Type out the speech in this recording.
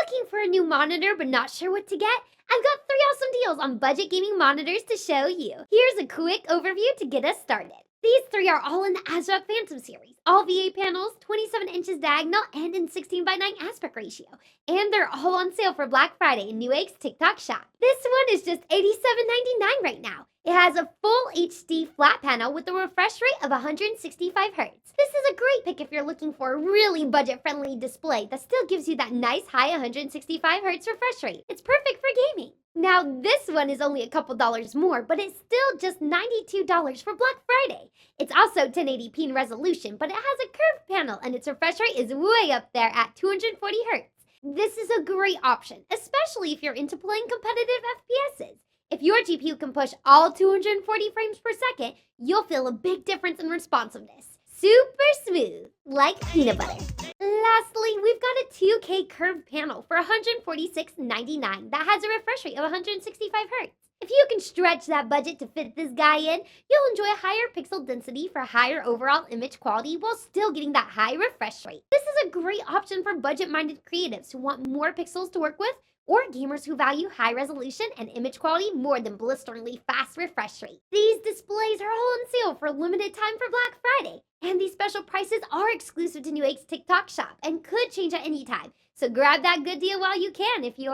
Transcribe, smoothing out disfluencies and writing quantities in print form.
Looking for a new monitor but not sure what to get? I've got 3 awesome deals on budget gaming monitors to show you. Here's a quick overview to get us started. These 3 are all in the ASRock Phantom series. All VA panels, 27 inches diagonal, and in 16:9 aspect ratio. And they're all on sale for Black Friday in Newegg's TikTok shop. This one is just $87.99 right now. It has a full HD flat panel with a refresh rate of 165 Hz. This is a great pick if you're looking for a really budget-friendly display that still gives you that nice high 165 Hz refresh rate. It's perfect for gaming. Now, this one is only a couple dollars more, but it's still just $92 for Black Friday. It's also 1080p in resolution, but it has a curved panel and its refresh rate is way up there at 240 Hz. This is a great option, especially if you're into playing competitive FPSs. If your GPU can push all 240 frames per second, you'll feel a big difference in responsiveness. Super smooth, like peanut butter. Lastly, we've got a 2K curved panel for $146.99 that has a refresh rate of 165 Hz. If you can stretch that budget to fit this guy in, you'll enjoy a higher pixel density for higher overall image quality while still getting that high refresh rate. This is a great option for budget-minded creatives who want more pixels to work with, or gamers who value high resolution and image quality more than blisteringly fast refresh rate. These displays are all on sale for a limited time for Black Friday, and these special prices are exclusive to Newegg's TikTok shop and could change at any time. So grab that good deal while you can if you're